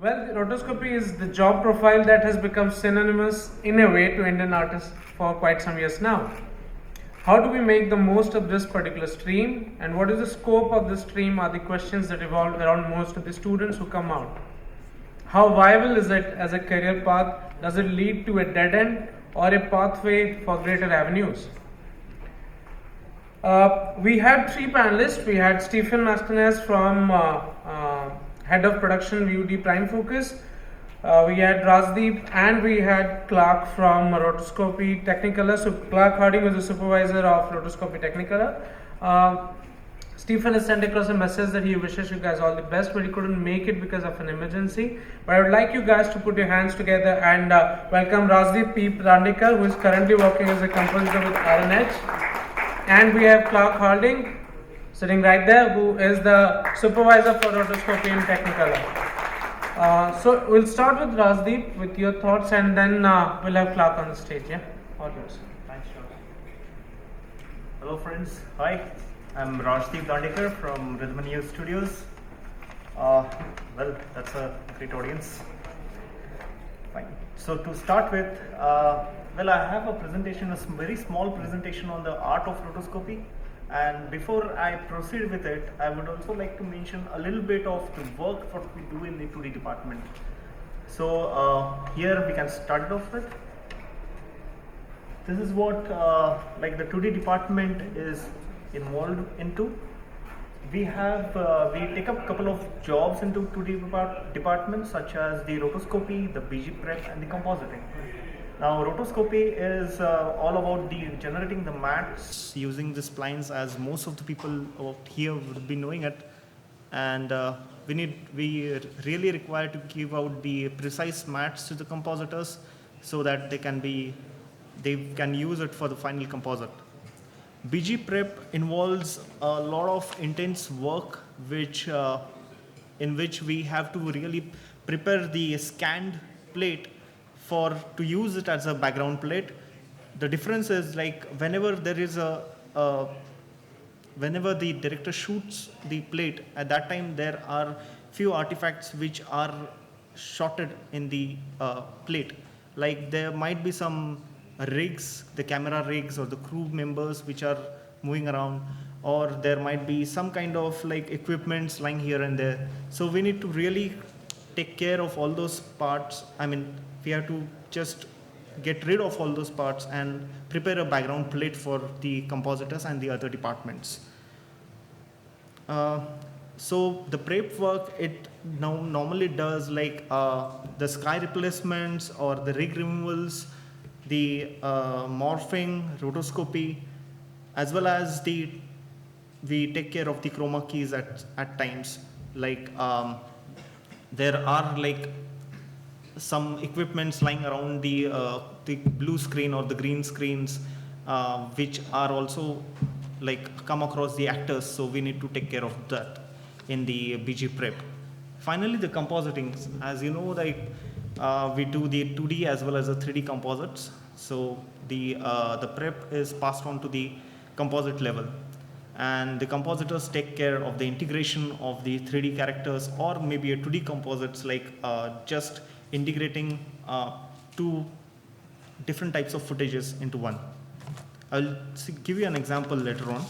Well, rotoscopy is the job profile that has become synonymous in a way to Indian artists for quite some years now. How do we make the most of this particular stream, and what is the scope of this stream are the questions that evolve around most of the students who come out. How viable is it as a career path? Does it lead to a dead end or a pathway for greater avenues? We had three panelists. We had Stephen Mascanes from Head of Production VUD Prime Focus. We had Rajdeep and we had Clark from Rotoscopy Technicolor. So Clark Harding was the supervisor of Rotoscopy Technicolor. Stephen has sent across a message that he wishes you guys all the best, but he couldn't make it because of an emergency. But I would like you guys to put your hands together and welcome Rajdeep P. Randikar, who is currently working as a composer with RNH. And we have Clark Harding sitting right there, who is the supervisor for Rotoscopy and Technicolor. So we'll start with Rajdeep with your thoughts, and then we'll have Clark on the stage. Yeah, all yours. Thanks, Sean. Hello, friends. Hi, I'm Rajdeep Dandekar from Rhythm and News Studios. Well, that's a great audience. Fine. So to start with, well, I have a presentation, a very small presentation on the art of rotoscopy. And before I proceed with it, I would also like to mention a little bit of the work what we do in the 2D department. So here we can start it off with. This is what like the 2D department is involved into. We have we take up a couple of jobs into 2D departments, such as the rotoscopy, the BG prep, and the compositing. Now, rotoscopy is all about the generating the mats using the splines, as most of the people out here would be knowing it, and we really require to give out the precise mats to the compositors so that they can use it for the final composite. BG prep involves a lot of intense work, in which we have to really prepare the scanned plate to use it as a background plate. The difference is, like, whenever the director shoots the plate, at that time there are few artifacts which are shotted in the plate. Like, there might be some rigs, the camera rigs or the crew members which are moving around, or there might be some kind of like equipments lying here and there. So we need to really take care of all those parts. I mean, we have to just get rid of all those parts and prepare a background plate for the compositors and the other departments. So the prep work, it normally does like the sky replacements or the rig removals, the morphing, rotoscopy, as well as we take care of the chroma keys at times. Like there are like some equipments lying around the blue screen or the green screens, which are also like come across the actors, so we need to take care of that in the BG prep. Finally, the compositing. As you know, like we do the 2D as well as the 3D composites. So the prep is passed on to the composite level, and the compositors take care of the integration of the 3D characters, or maybe a 2D composites, like just integrating two different types of footages into one. I'll give you an example later on.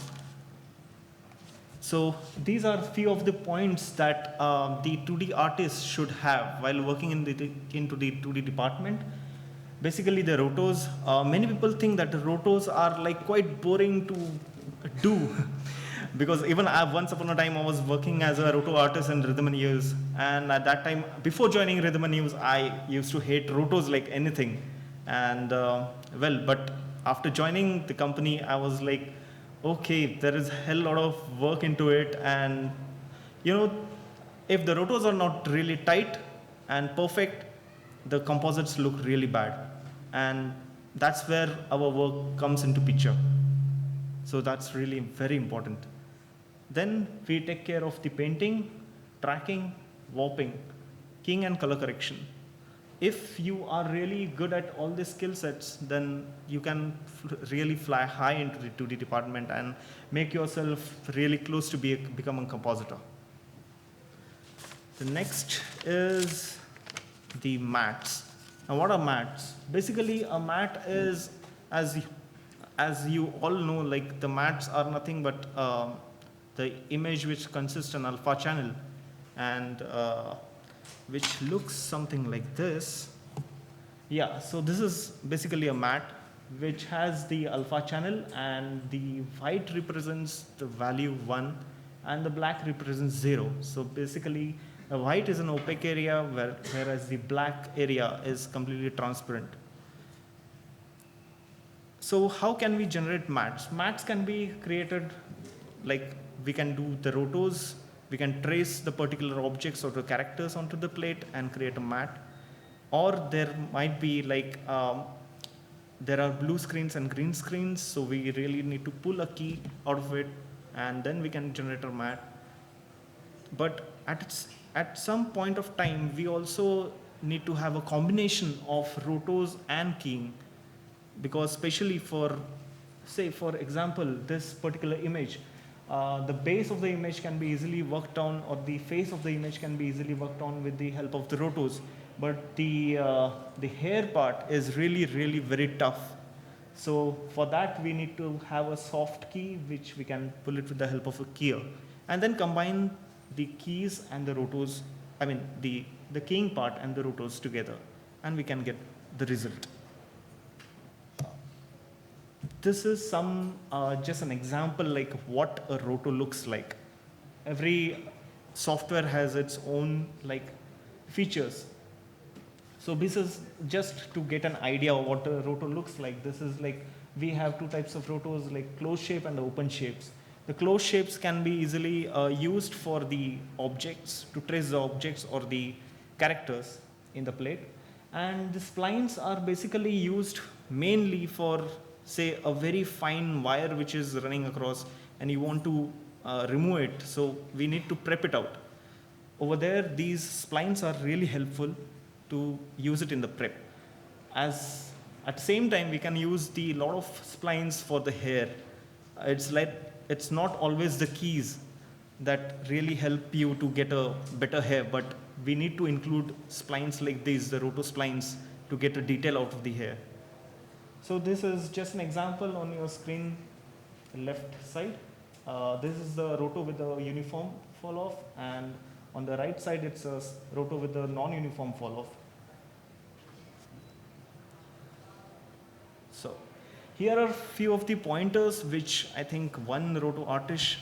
So these are few of the points that the 2D artist should have while working into the 2D department. Basically, the rotos, many people think that the rotos are like quite boring to do. Because even once upon a time I was working as a roto artist in Rhythm and News, and at that time, before joining Rhythm and News, I used to hate rotos like anything. And but after joining the company, I was like, okay, there is a hell lot of work into it, and if the rotos are not really tight and perfect, the composites look really bad, and that's where our work comes into picture. So that's really very important. Then we take care of the painting, tracking, warping, keying, and color correction. If you are really good at all these skill sets, then you can really fly high into the 2D department and make yourself really close to become a compositor. The next is the mats. Now, what are mats? Basically, a mat is, as as you all know, like the mats are nothing but the image which consists an alpha channel, and which looks something like this. Yeah, so this is basically a mat which has the alpha channel, and the white represents the value 1 and the black represents 0. So basically the white is an opaque area, whereas the black area is completely transparent. So how can we generate mats? Mats can be created like we can do the rotos, we can trace the particular objects or the characters onto the plate and create a mat. Or there might be like there are blue screens and green screens, so we really need to pull a key out of it and then we can generate a mat. But at some point of time, we also need to have a combination of rotos and keying, because especially for, say for example, this particular image, the base of the image can be easily worked on, or the face of the image can be easily worked on with the help of the rotos, but the hair part is really very tough. So for that we need to have a soft key which we can pull it with the help of a keyer, and then combine the keys and the rotos, I mean the keying part and the rotos together, and we can get the result. This is some just an example like what a roto looks like. Every software has its own like features. So this is just to get an idea of what a roto looks like. This is like we have two types of rotos, like closed shape and open shapes. The closed shapes can be easily used for the objects, to trace the objects or the characters in the plate. And the splines are basically used mainly for, say, a very fine wire which is running across and you want to remove it. So we need to prep it out. Over there, these splines are really helpful to use it in the prep. As at the same time, we can use the lot of splines for the hair. It's like it's not always the keys that really help you to get a better hair, but we need to include splines like these, the roto splines, to get a detail out of the hair. So this is just an example on your screen left side. This is the roto with the uniform fall off, and on the right side it's a roto with the non-uniform fall off. So here are few of the pointers which I think one roto artist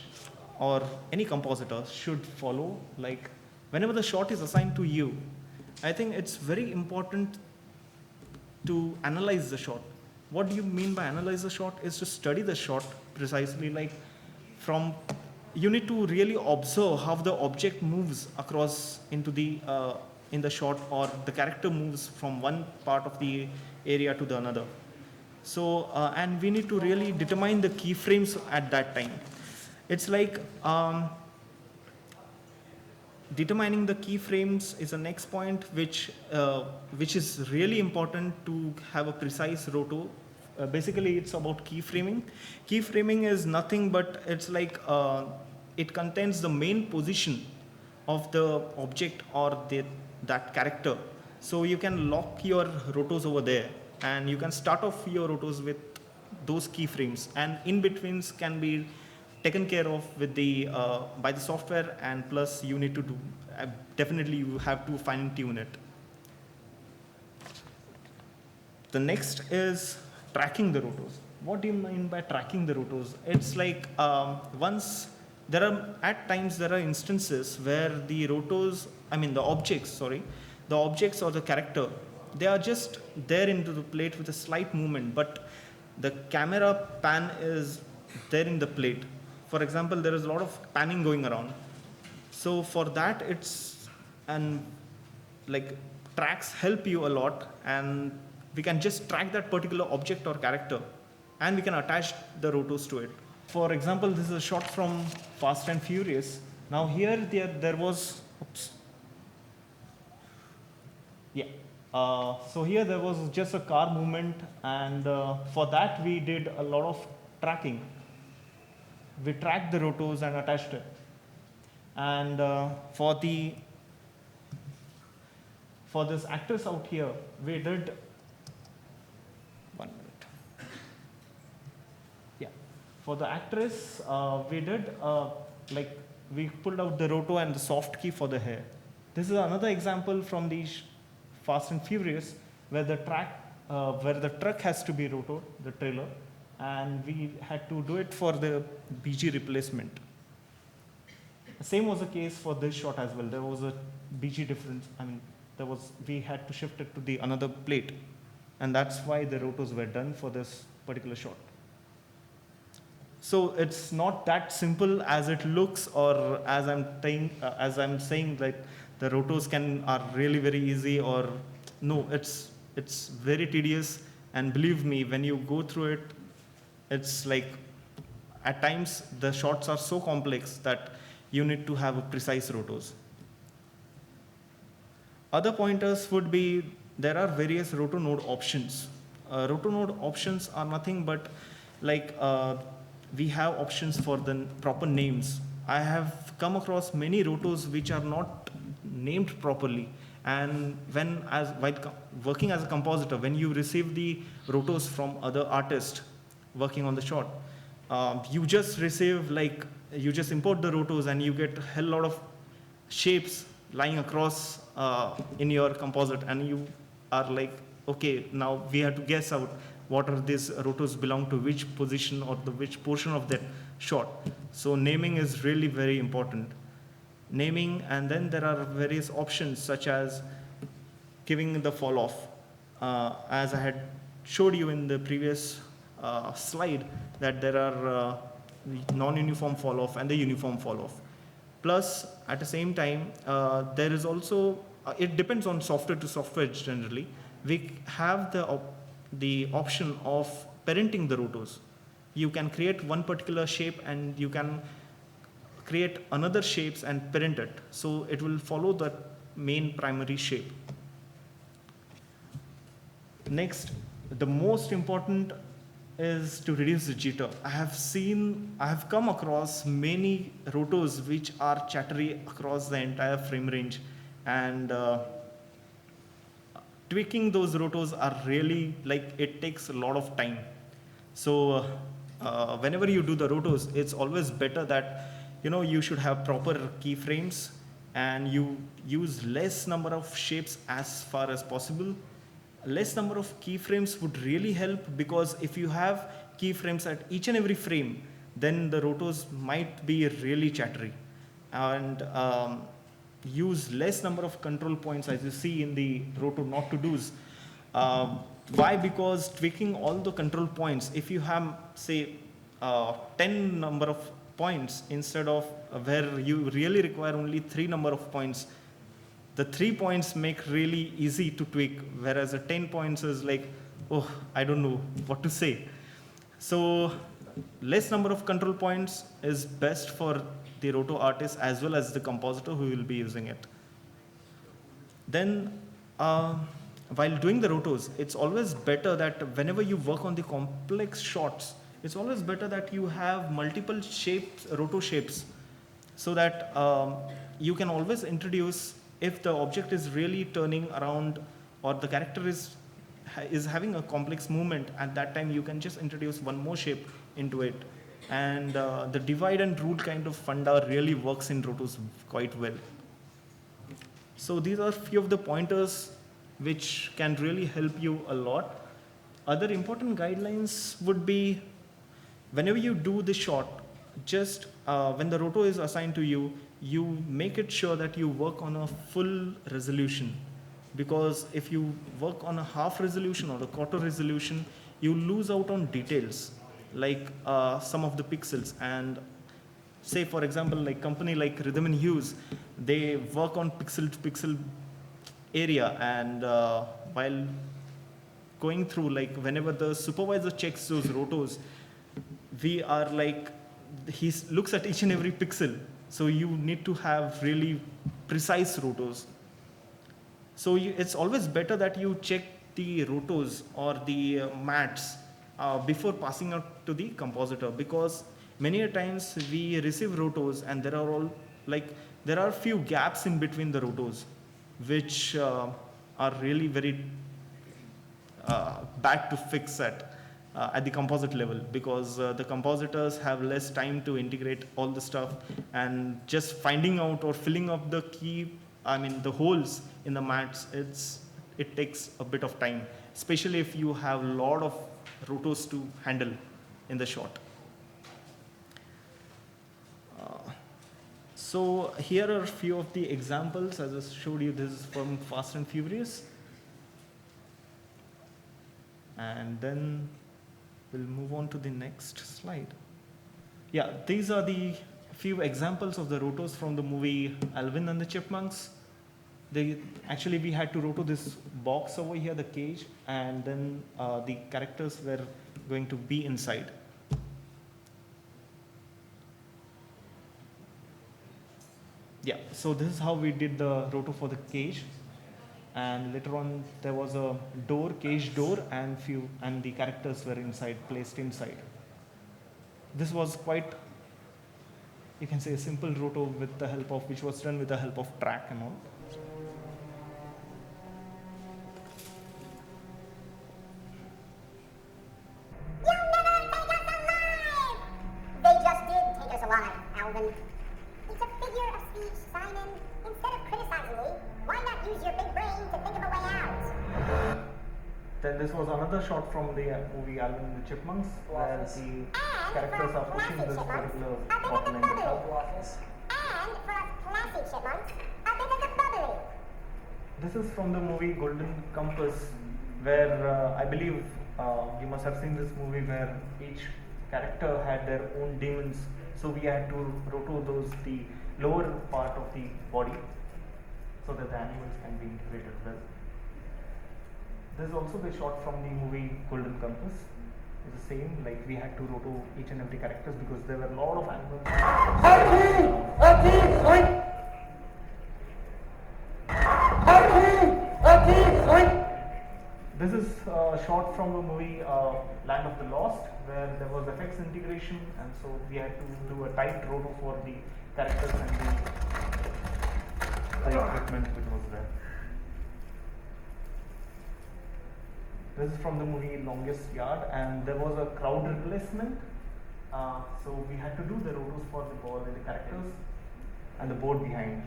or any compositor should follow. Like whenever the shot is assigned to you, I think it's very important to analyze the shot. What do you mean by analyze the shot? Is to study the shot precisely. Like from, you need to really observe how the object moves across into the in the shot, or the character moves from one part of the area to the another. So and we need to really determine the keyframes at that time. It's like determining the keyframes is the next point, which is really important to have a precise roto. Basically, it's about keyframing. Keyframing is nothing but it's like it contains the main position of the object or that character. So you can lock your rotos over there, and you can start off your rotos with those keyframes, and in betweens can be taken care of with the by the software, and plus you need to do definitely you have to fine tune it. The next is tracking the rotos. What do you mean by tracking the rotos? It's like once there are at times there are instances where the rotos, I mean the objects, sorry, the objects or the character, they are just there into the plate with a slight movement, but the camera pan is there in the plate. For example, there is a lot of panning going around. So for that, it's, and like tracks help you a lot, and we can just track that particular object or character, and we can attach the rotos to it. For example, this is a shot from Fast and Furious. Now here there was, oops. Yeah. So here there was just a car movement, and for that we did a lot of tracking. We tracked the rotos and attached it. And for for this actress out here, we did, 1 minute. Yeah, for the actress, we did like we pulled out the roto and the soft key for the hair. This is another example from the Fast and Furious where where the truck has to be rotoed, the trailer, and we had to do it for the BG replacement. The same was the case for this shot as well. There was a BG difference. I mean, we had to shift it to the another plate, and that's why the rotos were done for this particular shot. So it's not that simple as it looks, or as I'm saying that the rotos are really very easy, or no, it's very tedious. And believe me, when you go through it, it's like at times the shots are so complex that you need to have a precise rotos. Other pointers would be there are various roto node options. Roto node options are nothing but like we have options for the proper names. I have come across many rotos which are not named properly, and while working as a compositor, when you receive the rotos from other artists working on the shot, you just import the rotos and you get a hell lot of shapes lying across in your composite, and you are like, okay, now we have to guess out what are these rotos belong to which position or which portion of that shot. So naming is really very important. Naming, and then there are various options such as giving the fall off. As I had showed you in the previous slide, that there are non-uniform fall off and the uniform fall off. Plus, at the same time, there is also, it depends on software to software generally. We have the option of parenting the rotos. You can create one particular shape and you can create another shapes and parent it. So it will follow the main primary shape. Next, the most important is to reduce the jitter. I have come across many rotos which are chattery across the entire frame range, and tweaking those rotos are really it takes a lot of time. So whenever you do the rotos, it's always better that you should have proper keyframes and you use less number of shapes as far as possible. Less number of keyframes would really help, because if you have keyframes at each and every frame, then the rotos might be really chattery. And use less number of control points, as you see in the roto not to do's. Why? Because tweaking all the control points, if you have say 10 number of points instead of where you really require only 3 number of points, the 3 points make really easy to tweak, whereas the 10 points is like, oh, I don't know what to say. So less number of control points is best for the roto artist as well as the compositor who will be using it. Then while doing the rotos, it's always better that whenever you work on the complex shots, it's always better that you have multiple shapes, roto shapes, so that you can always introduce, if the object is really turning around or the character is having a complex movement, at that time you can just introduce one more shape into it. And the divide and rule kind of funda really works in rotos quite well. So these are few of the pointers which can really help you a lot. Other important guidelines would be, whenever you do the shot, just when the roto is assigned to you, you make it sure that you work on a full resolution. Because if you work on a half resolution or a quarter resolution, you lose out on details, like some of the pixels. And say, for example, like company like Rhythm and Hues, they work on pixel to pixel area, and while going through, like whenever the supervisor checks those rotos, we are like, he looks at each and every pixel. So you need to have really precise rotos. So it's always better that you check the rotos or the mats before passing out to the compositor, because many a times we receive rotos and there are few gaps in between the rotos, which are really very bad to fix at the composite level, because the compositors have less time to integrate all the stuff, and just finding out or filling up the the holes in the mats, it takes a bit of time, especially if you have a lot of rotos to handle in the shot. So here are a few of the examples. As I showed you, this is from Fast and Furious. And then we'll move on to the next slide. Yeah, these are the few examples of the rotos from the movie Alvin and the Chipmunks. Actually, we had to roto this box over here, the cage, and then the characters were going to be inside. Yeah, so this is how we did the roto for the cage. And later on, there was a door, cage door, and the characters were placed inside. This was quite, you can say, a simple roto which was done with the help of track and all. They just did take us alive, Alvin. It's a figure of speech, Simon. Instead of criticizing me, why not use your big brain to think of a way out? Then this was another shot from the movie Alvin and the Chipmunks, where the characters are pushing this particular button in the cup. And for us classy chipmunks, a bit of the bubbly. This is from the movie Golden Compass, where I believe you must have seen this movie, where each character had their own demons. So we had to roto the lower part of the body, so that the animals can be integrated well. This is also the shot from the movie Golden Compass. It's the same, like we had to roto each and every characters because there were a lot of animals. This is a shot from the movie Land of the Lost, where there was effects integration, and so we had to do a tight roto for the characters and the equipment which was there. This is from the movie Longest Yard, and there was a crowd replacement. So we had to do the rotos for the ball and the characters and the board behind.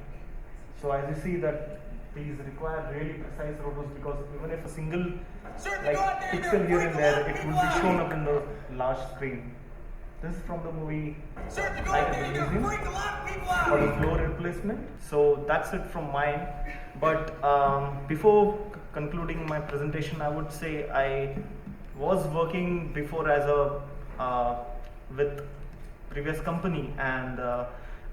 So as you see that these require really precise rotos, because even if a single pixel here and there, it will be shown up in the large screen. This is from the movie Night at the Museum for the floor replacement. So that's it from mine. But before concluding my presentation, I would say I was working before as with previous company, and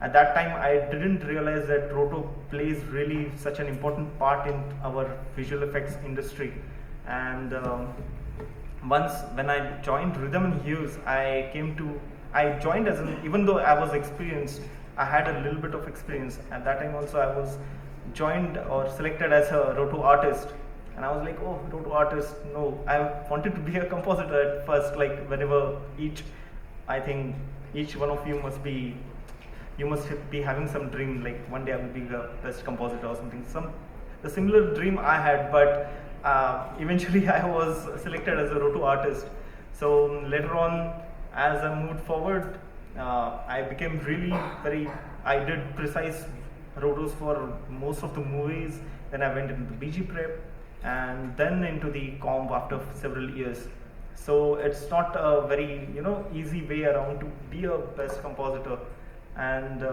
at that time I didn't realize that roto plays really such an important part in our visual effects industry. And once when I joined Rhythm and Hues, I joined as even though I was experienced, I had a little bit of experience. At that time also I was joined or selected as a roto artist, and I was like, oh, roto artist, no. I wanted to be a compositor at first, like whenever I think each one of you must be having some dream, like one day I will be the best compositor or something. The similar dream I had, but eventually I was selected as a roto artist. So later on, as I moved forward, I became really I did precise rotos for most of the movies. Then I went into BG prep, and then into the comp after several years. So it's not a very easy way around to be a best compositor, and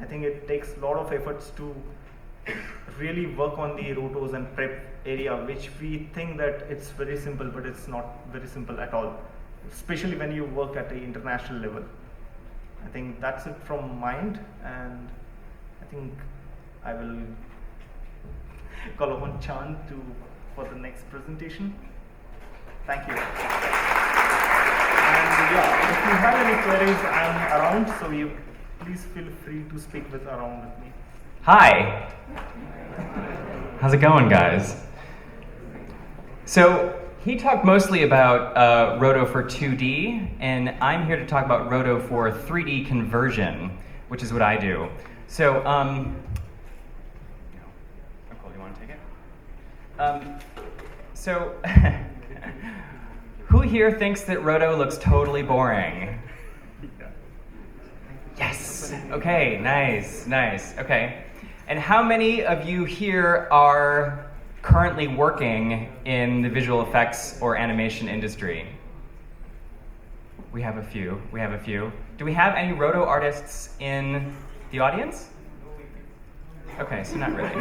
I think it takes a lot of efforts to really work on the rotos and prep area, which we think that it's very simple, but it's not very simple at all, especially when you work at the international level. I think that's it from mine, and I think I will call upon Chand for the next presentation. Thank you. And yeah, if you have any queries, I'm around, so you please feel free to speak around with me. Hi. How's it going, guys? So he talked mostly about Roto for 2D, and I'm here to talk about Roto for 3D conversion, which is what I do. So, Nicole, you want to take it? So, who here thinks that Roto looks totally boring? Yes. Okay, nice. Okay. And how many of you here are currently working in the visual effects or animation industry? We have a few. Do we have any Roto artists in the audience? Okay, so not really.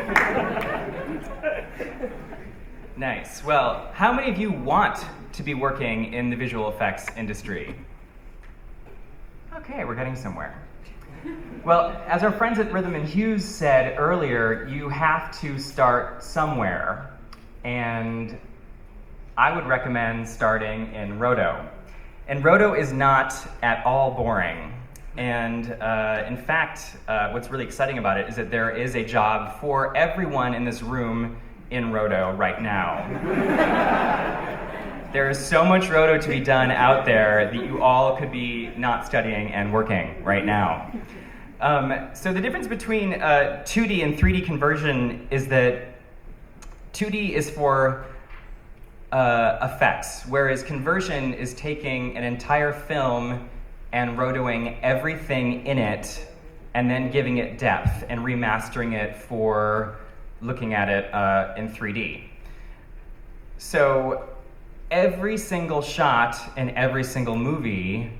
Nice. Well, how many of you want to be working in the visual effects industry? Okay, we're getting somewhere. Well, as our friends at Rhythm and Hues said earlier, you have to start somewhere. And I would recommend starting in Roto. And Roto is not at all boring. And in fact, what's really exciting about it is that there is a job for everyone in this room in Roto right now. There is so much Roto to be done out there that you all could be not studying and working right now. So the difference between 2D and 3D conversion is that 2D is for effects, whereas conversion is taking an entire film and rotoing everything in it and then giving it depth and remastering it for looking at it in 3D. So every single shot in every single movie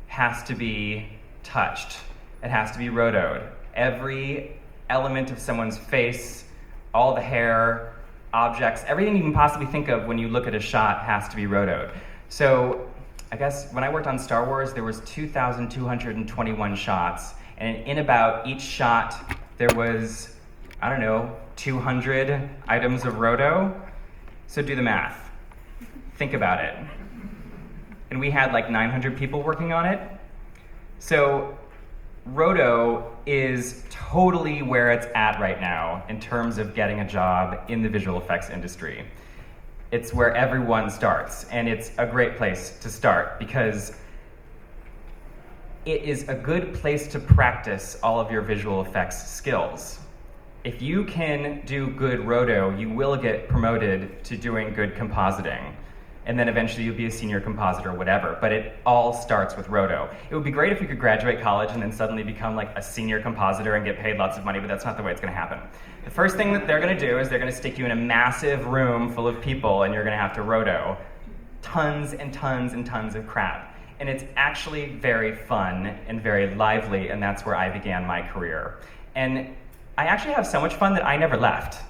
has to be touched. It has to be rotoed. Every element of someone's face, all the hair, objects, everything you can possibly think of when you look at a shot has to be rotoed. So I guess when I worked on Star Wars, there was 2,221 shots, and in about each shot, there was, 200 items of roto. So do the math. Think about it. And we had like 900 people working on it. So Roto is totally where it's at right now in terms of getting a job in the visual effects industry. It's where everyone starts, and it's a great place to start because it is a good place to practice all of your visual effects skills. If you can do good Roto, you will get promoted to doing good compositing. And then eventually you'll be a senior compositor or whatever, but it all starts with Roto. It would be great if you could graduate college and then suddenly become like a senior compositor and get paid lots of money, but that's not the way it's gonna happen. The first thing that they're gonna do is they're gonna stick you in a massive room full of people and you're gonna have to Roto tons and tons and tons of crap. And it's actually very fun and very lively, and that's where I began my career. And I actually have so much fun that I never left.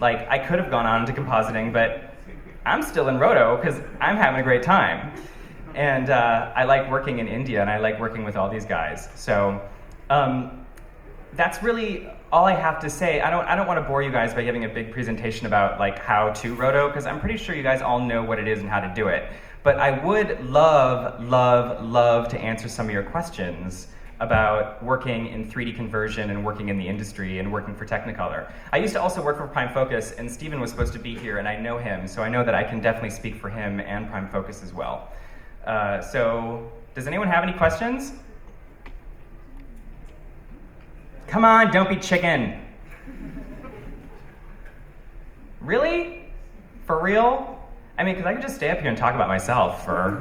Like, I could have gone on to compositing, but I'm still in Roto because I'm having a great time. And I like working in India, and I like working with all these guys. So that's really all I have to say. I don't want to bore you guys by giving a big presentation about like how to Roto, because I'm pretty sure you guys all know what it is and how to do it. But I would love to answer some of your questions about working in 3D conversion and working in the industry and working for Technicolor. I used to also work for Prime Focus, and Steven was supposed to be here, and I know him, so I know that I can definitely speak for him and Prime Focus as well. So, does anyone have any questions? Come on, don't be chicken. Really? For real? I mean, because I could just stay up here and talk about myself for,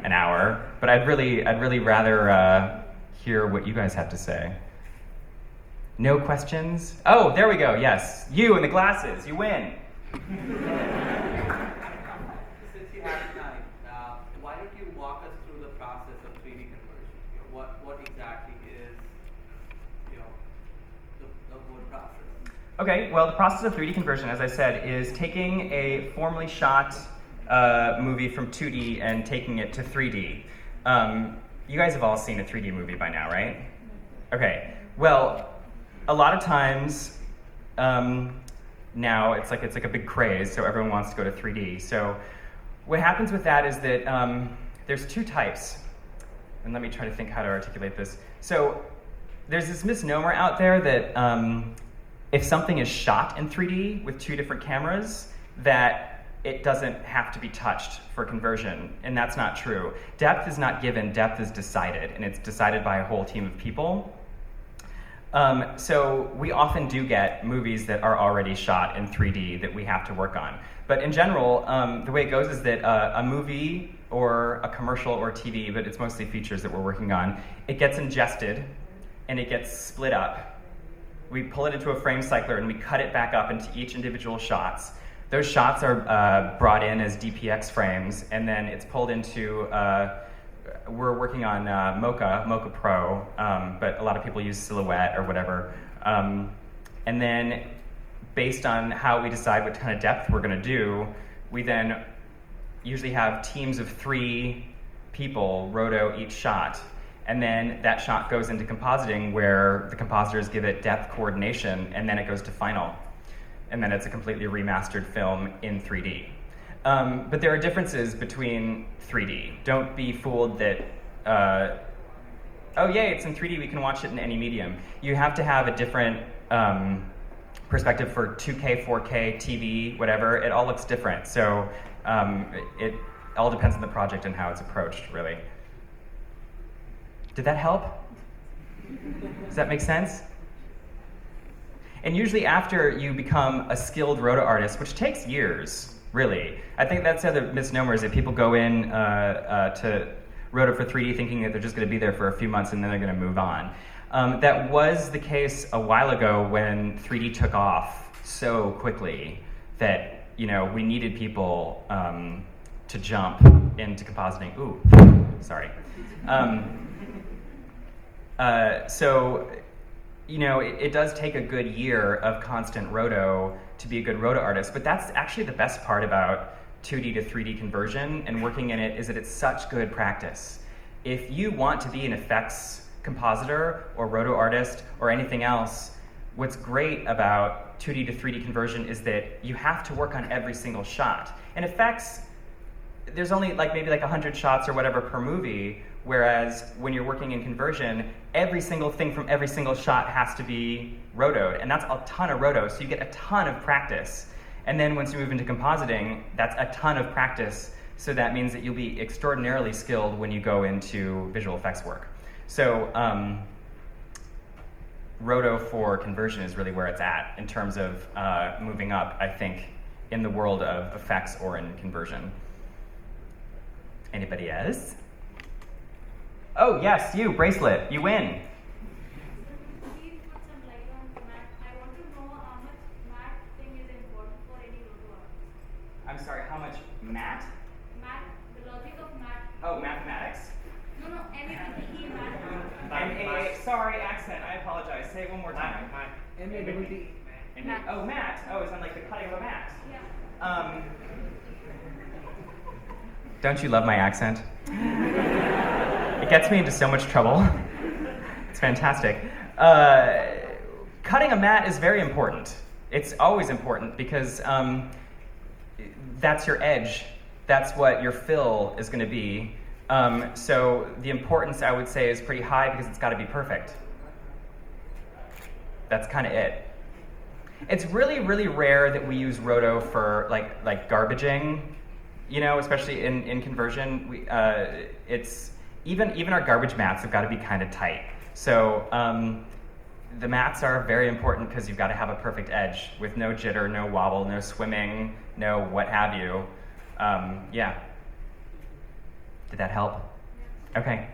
an hour, but I'd really rather hear what you guys have to say. No questions? Oh, there we go, yes. You in the glasses, you win. Since you have time, why don't you walk us through the process of 3D conversion? What exactly is, the whole process? Okay, well, the process of 3D conversion, as I said, is taking a formally shot movie from 2D and taking it to 3D. You guys have all seen a 3D movie by now, right? Okay, well, a lot of times now it's like a big craze, so everyone wants to go to 3D. So what happens with that is that there's two types, and let me try to think how to articulate this. So there's this misnomer out there that if something is shot in 3D with two different cameras, that it doesn't have to be touched for conversion, and that's not true. Depth is not given, depth is decided, and it's decided by a whole team of people. So we often do get movies that are already shot in 3D that we have to work on. But in general, the way it goes is that a movie or a commercial or TV, but it's mostly features that we're working on, it gets ingested and it gets split up. We pull it into a frame cycler and we cut it back up into each individual shots. Those shots are brought in as DPX frames, and then it's pulled into, we're working on Mocha Pro, but a lot of people use Silhouette or whatever. And then based on how we decide what kind of depth we're gonna do, we then usually have teams of 3 people roto each shot. And then that shot goes into compositing where the compositors give it depth coordination, and then it goes to final. And then it's a completely remastered film in 3D. But there are differences between 3D. Don't be fooled that, oh yay, it's in 3D, we can watch it in any medium. You have to have a different perspective for 2K, 4K, TV, whatever. It all looks different. So it all depends on the project and how it's approached, really. Did that help? Does that make sense? And usually after you become a skilled roto artist, which takes years, really. I think that's the other misnomer, is that people go in to roto for 3D thinking that they're just going to be there for a few months and then they're going to move on. That was the case a while ago when 3D took off so quickly that, you know, we needed people to jump into compositing. Ooh, sorry. So, you know, it does take a good year of constant roto to be a good roto artist, but that's actually the best part about 2D to 3D conversion and working in it, is that it's such good practice. If you want to be an effects compositor or roto artist or anything else, what's great about 2D to 3D conversion is that you have to work on every single shot. In effects, there's only maybe 100 shots or whatever per movie, whereas when you're working in conversion, every single thing from every single shot has to be rotoed, and that's a ton of roto, so you get a ton of practice. And then once you move into compositing, that's a ton of practice, so that means that you'll be extraordinarily skilled when you go into visual effects work. So roto for conversion is really where it's at in terms of moving up, I think, in the world of effects or in conversion. Anybody else? Oh, yes, you, Bracelet, you win. Please put some light on math. I want to know how much math thing is important for any roto art. I'm sorry, how much math? Math, the logic of math. Oh, mathematics. No, M-A-T-H-E, math. M-A, sorry, accent, I apologize. Say it one more time. M-A-T-T. Mat. Oh, mat. Oh, it's on the cutting of a mat. Yeah. Don't you love my accent? It gets me into so much trouble. It's fantastic. Cutting a mat is very important. It's always important because that's your edge. That's what your fill is going to be. So the importance, I would say, is pretty high because it's got to be perfect. That's kind of it. It's really, really rare that we use roto for like garbaging, you know, especially in conversion. It's even our garbage mats have got to be kind of tight. So the mats are very important because you've got to have a perfect edge with no jitter, no wobble, no swimming, no what have you. Yeah. Did that help? Okay.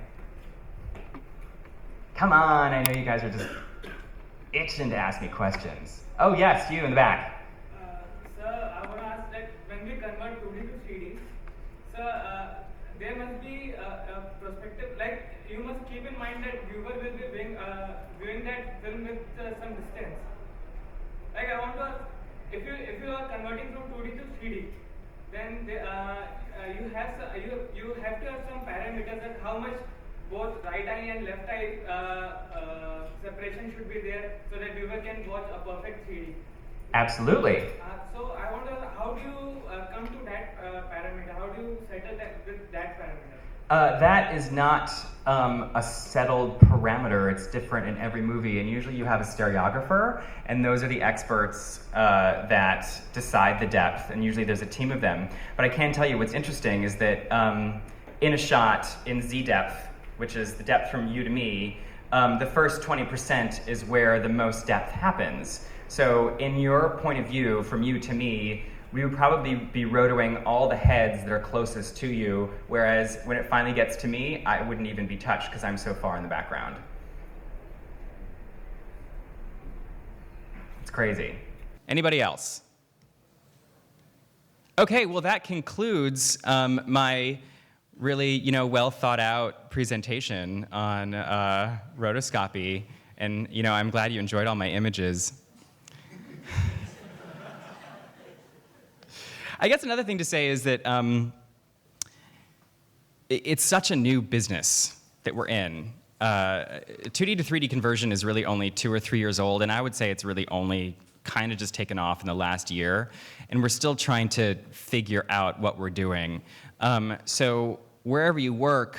Come on, I know you guys are just itching to ask me questions. Oh yes, you in the back. Sir, I want to ask that when we convert 2D to 3D, sir, there must be a perspective, like you must keep in mind that viewer will be viewing that film with some distance. Like I want to ask, if you are converting from 2D to 3D, then you have to have some parameters that how much both right eye and left eye separation should be there so that viewer can watch a perfect 3D. Absolutely. So I wonder, how do you come to that parameter? How do you settle that with that parameter? That is not a settled parameter. It's different in every movie, and usually you have a stereographer, and those are the experts that decide the depth, and usually there's a team of them. But I can tell you what's interesting is that in a shot in Z depth, which is the depth from you to me, the first 20% is where the most depth happens. So in your point of view, from you to me, we would probably be rotoing all the heads that are closest to you, whereas when it finally gets to me, I wouldn't even be touched because I'm so far in the background. It's crazy. Anybody else? Okay, well that concludes my really, well thought out presentation on rotoscopy, and I'm glad you enjoyed all my images. I guess another thing to say is that it's such a new business that we're in. 2D to 3D conversion is really only 2 or 3 years old, and I would say it's really only kind of just taken off in the last year, and we're still trying to figure out what we're doing. So wherever you work,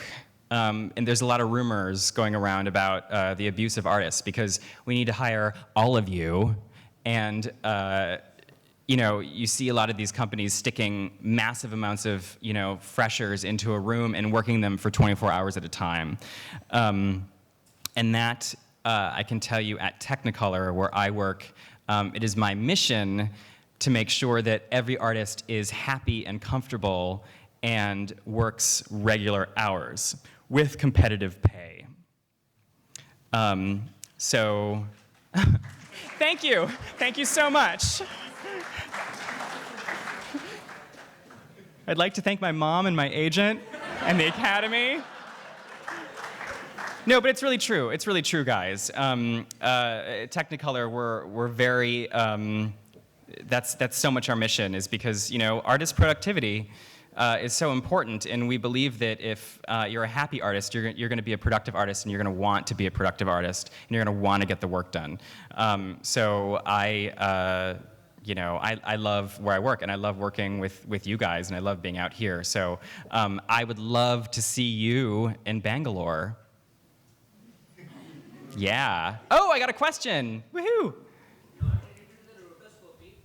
and there's a lot of rumors going around about the abuse of artists, because we need to hire all of you, and you see a lot of these companies sticking massive amounts of, freshers into a room and working them for 24 hours at a time. And that, I can tell you at Technicolor, where I work, it is my mission to make sure that every artist is happy and comfortable and works regular hours with competitive pay. So, thank you. Thank you so much. I'd like to thank my mom and my agent and the Academy. No, but it's really true. It's really true, guys. Technicolor, we're very, that's so much our mission, is because, artist productivity is so important, and we believe that if you're a happy artist, you're going to be a productive artist, and you're going to want to be a productive artist, and you're going to want to get the work done. So I love where I work, and I love working with you guys, and I love being out here. So I would love to see you in Bangalore. Yeah. Oh, I got a question. Woohoo! Not related to the rotoscopy,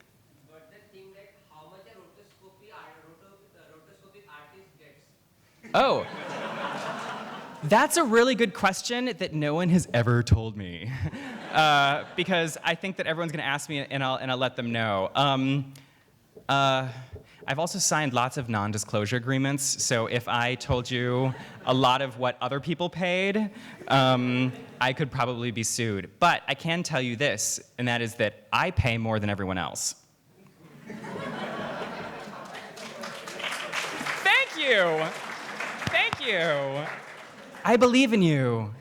but the thing that how much a rotoscopy artist gets. Oh. That's a really good question that no one has ever told me. Because I think that everyone's going to ask me, and I'll let them know. I've also signed lots of non-disclosure agreements, so if I told you a lot of what other people paid, I could probably be sued. But I can tell you this, and that is that I pay more than everyone else. Thank you. Thank you. I believe in you.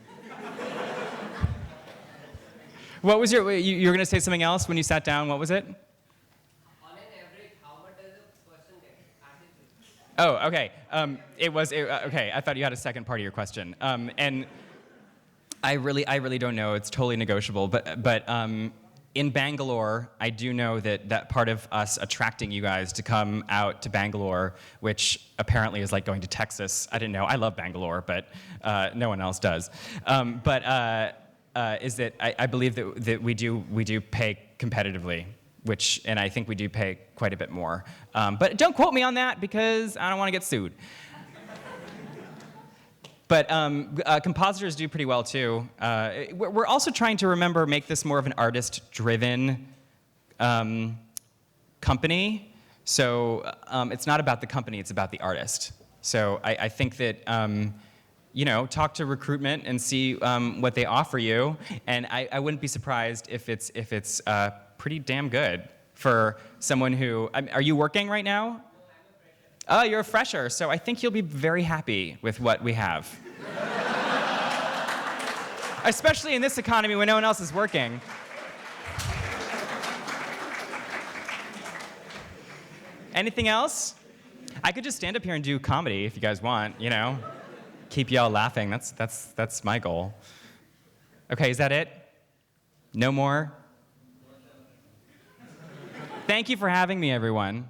What was you were going to say something else when you sat down? What was it? On an average, how much does a person get? Oh, okay. Okay. I thought you had a second part of your question, and I really don't know. It's totally negotiable. But in Bangalore, I do know that part of us attracting you guys to come out to Bangalore, which apparently is like going to Texas. I didn't know. I love Bangalore, but no one else does. Is that I believe that we do pay competitively, and I think we do pay quite a bit more. But don't quote me on that because I don't want to get sued. But compositors do pretty well too. We're also trying to make this more of an artist-driven company. So it's not about the company, it's about the artist. So I think that talk to recruitment and see what they offer you, and I wouldn't be surprised if it's pretty damn good for someone who. Are you working right now? Oh, you're a fresher, so I think you'll be very happy with what we have. Especially in this economy when no one else is working. Anything else? I could just stand up here and do comedy if you guys want, Keep y'all laughing, that's my goal. Okay, is that it? No more? Thank you for having me, everyone.